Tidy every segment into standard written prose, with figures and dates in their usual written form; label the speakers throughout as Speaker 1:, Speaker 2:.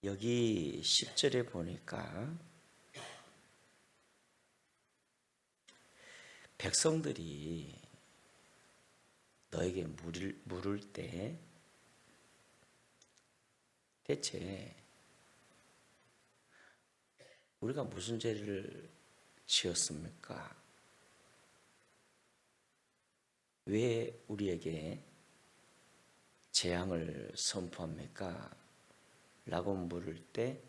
Speaker 1: 여기 10절에 보니까 백성들이 너에게 물을 때 대체 우리가 무슨 죄를 지었습니까? 왜 우리에게 재앙을 선포합니까? 라고 물을 때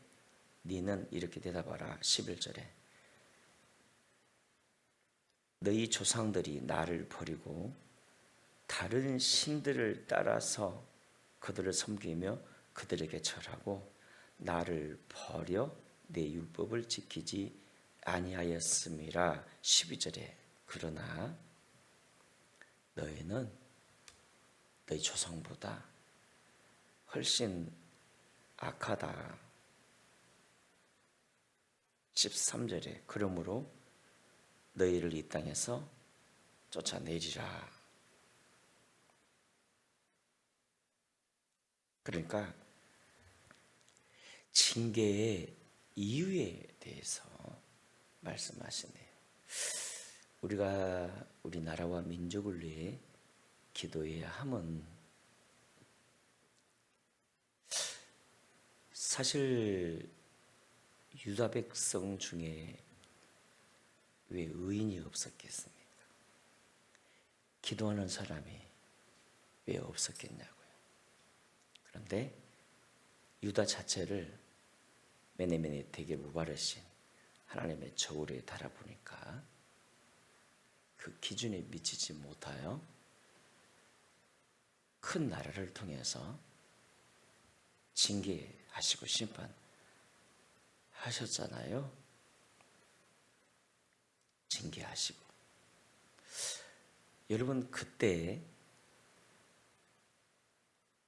Speaker 1: 너는 이렇게 대답하라. 11절에 너희 조상들이 나를 버리고 다른 신들을 따라서 그들을 섬기며 그들에게 절하고 나를 버려 내 율법을 지키지 아니하였음이라. 12절에 그러나 너희는 너희 조상보다 훨씬 악하다. 13절에 그러므로 너희를 이 땅에서 쫓아내리라. 그러니까 징계의 이유에 대해서 말씀하시네요. 우리가 우리나라와 민족을 위해 기도해야 함은 사실 유다 백성 중에 왜 의인이 없었겠습니까? 기도하는 사람이 왜 없었겠냐고요. 그런데 유다 자체를 메네메네 되게 무바르신 하나님의 저울에 달아보니까 그 기준에 미치지 못하여 큰 나라를 통해서 징계하시고 심판하셨잖아요. 징계하시고. 여러분 그때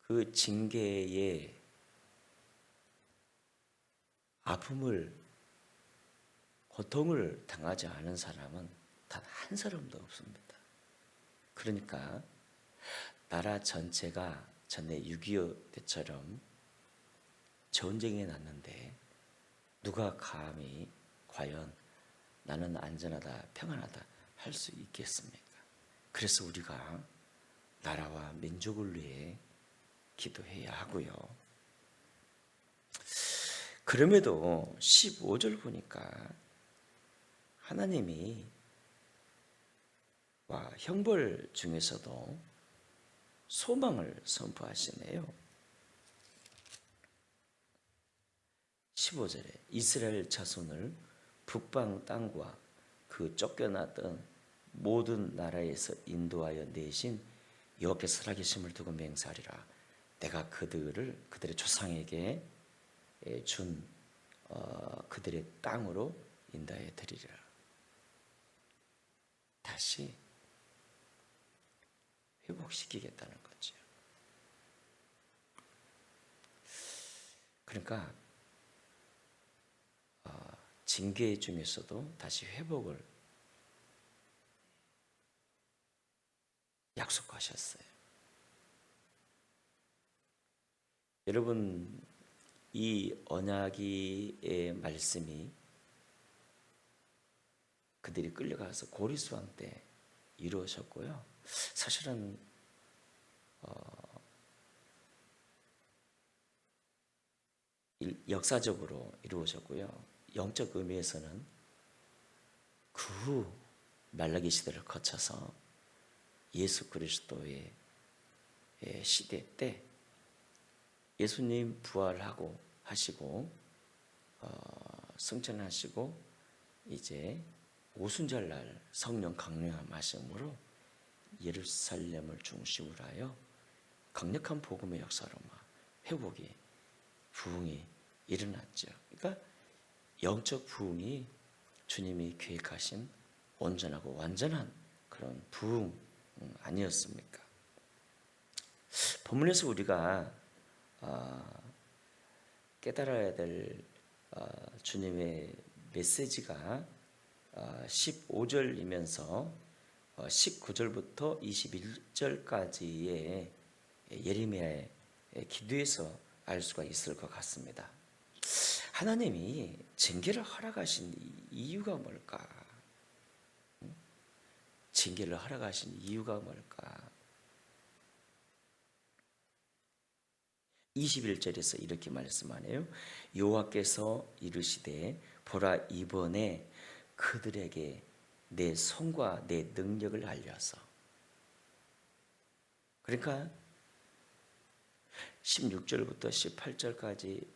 Speaker 1: 그 징계의 아픔을, 고통을 당하지 않은 사람은 단 한 사람도 없습니다. 그러니까 나라 전체가 전에 6.25 때처럼 전쟁이 났는데 누가 감히 과연 나는 안전하다, 평안하다 할 수 있겠습니까? 그래서 우리가 나라와 민족을 위해 기도해야 하고요. 그럼에도 15절 보니까 하나님이 형벌 중에서도 소망을 선포하시네요. 15절에 이스라엘 자손을 북방 땅과 그 쫓겨났던 모든 나라에서 인도하여 내신 여호와께서 살아계심을 두고 맹세하리라. 내가 그들의 조상에게 준 그들의 땅으로 인도하여 드리리라. 다시 회복시키겠다는 거죠. 그러니까 징계 중에서도 다시 회복을 약속하셨어요. 여러분 이 언약의 말씀이 그들이 끌려가서 고리수왕 때 이루어졌고요. 사실은 역사적으로 이루어졌고요. 영적 의미에서는 그 후 말라기 시대를 거쳐서 예수 그리스도의 시대 때 예수님 부활하고 하시고 승천하시고 이제 오순절날 성령 강림하심으로 예루살렘을 중심으로 하여 강력한 복음의 역사로 회복이, 부흥이 일어났죠. 그러니까 영적 부흥이 주님이 계획하신 온전하고 완전한 그런 부흥 아니었습니까? 본문에서 우리가 깨달아야 될 주님의 메시지가 15절이면서 19절부터 21절까지의 예레미야의 기도에서 알 수가 있을 것 같습니다. 하나님이 징계를 허락하신 이유가 뭘까? 징계를 허락하신 이유가 뭘까? 21절에서 이렇게 말씀하네요. 여호와께서 이르시되 보라, 이번에 그들에게 내 손과 내 능력을 알려서. 그러니까 16절부터 18절까지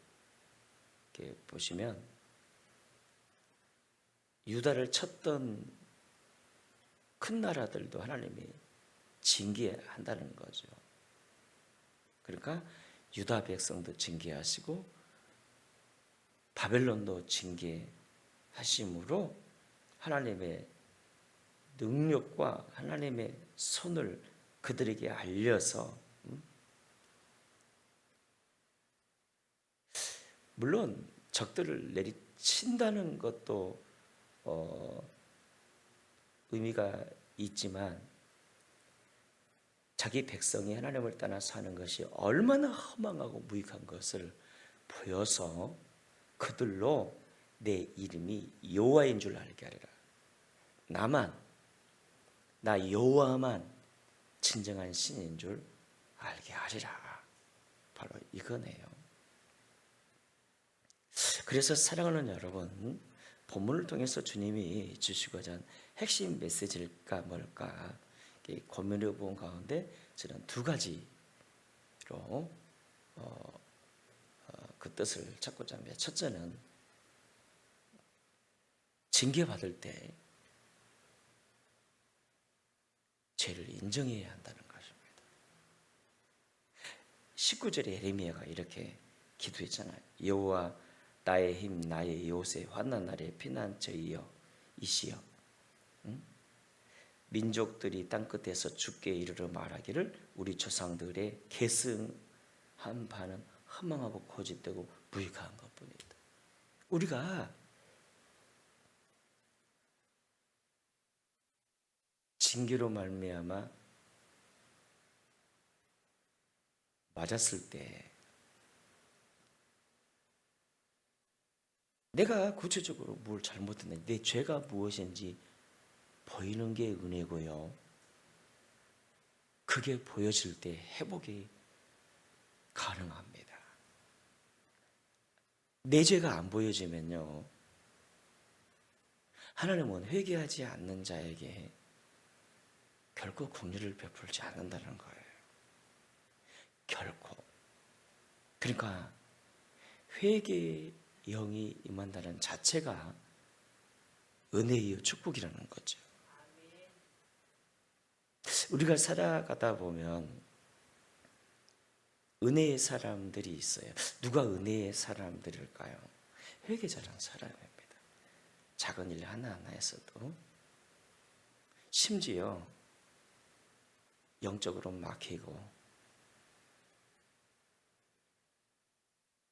Speaker 1: 이렇게 보시면 유다를 쳤던 큰 나라들도 하나님이 징계한다는 거죠. 그러니까 유다 백성도 징계하시고 바벨론도 징계하심으로 하나님의 능력과 하나님의 손을 그들에게 알려서, 물론 적들을 내리친다는 것도 의미가 있지만 자기 백성이 하나님을 떠나 사는 것이 얼마나 허망하고 무익한 것을 보여서 그들로 내 이름이 여호와인 줄 알게 하리라. 나 여호와만 진정한 신인 줄 알게 하리라. 바로 이거네요. 그래서 사랑하는 여러분, 본문을 통해서 주님이 주시고자 한 핵심 메시지가 뭘까 고민해 본 가운데 저는 두 가지로 그 뜻을 찾고자 합니다. 첫째는 징계받을 때 죄를 인정해야 한다는 것입니다. 19절에 예레미야가 이렇게 기도했잖아요. 여호와 나의 힘 나의 요새 환난 날의 피난처이여 이시여. 민족들이 땅끝에서 주께 이르러 말하기를 우리 조상들의 계승한 바는 허망하고 고집되고 무익한 것뿐이다. 우리가 징계로 말미암아 맞았을 때 내가 구체적으로 뭘 잘못했는지, 내 죄가 무엇인지 보이는 게 은혜고요. 그게 보여질 때 회복이 가능합니다. 내 죄가 안 보여지면요, 하나님은 회개하지 않는 자에게 결코 긍휼을 베풀지 않는다는 거예요. 결코. 그러니까 회개의 영이 임한다는 자체가 은혜이요 축복이라는 거죠. 우리가 살아가다 보면 은혜의 사람들이 있어요. 누가 은혜의 사람들일까요? 회개자란 사람입니다. 작은 일 하나하나에서도, 심지어 영적으로 막히고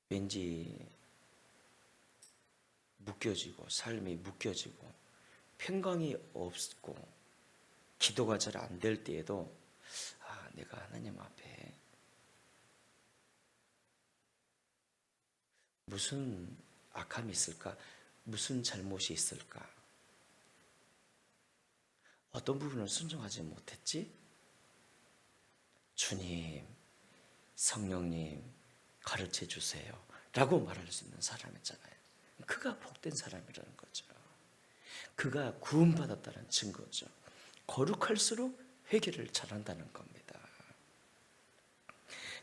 Speaker 1: 왠지 묶여지고 삶이 묶여지고 평강이 없고 기도가 잘 안 될 때에도 내가 하나님 앞에 무슨 악함이 있을까? 무슨 잘못이 있을까? 어떤 부분을 순종하지 못했지? 주님, 성령님 가르쳐 주세요 라고 말할 수 있는 사람이잖아요. 그가 복된 사람이라는 거죠. 그가 구원받았다는 증거죠. 거룩할수록 회개를 잘한다는 겁니다.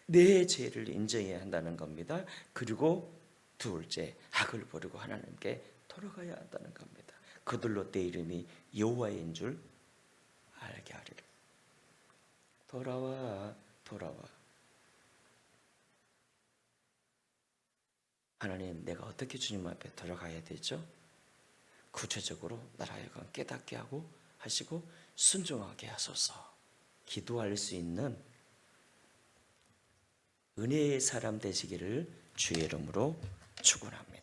Speaker 1: 내 죄를 인정해야 한다는 겁니다. 그리고 둘째, 악을 버리고 하나님께 돌아가야 한다는 겁니다. 그들로 내 이름이 여호와인 줄 알게 하리라. 돌아와. 하나님, 내가 어떻게 주님 앞에 돌아가야 되죠? 구체적으로 나라 하여금 깨닫게 하고 하시고 순종하게 하소서. 기도할 수 있는 은혜의 사람 되시기를 주의 이름으로 축원합니다.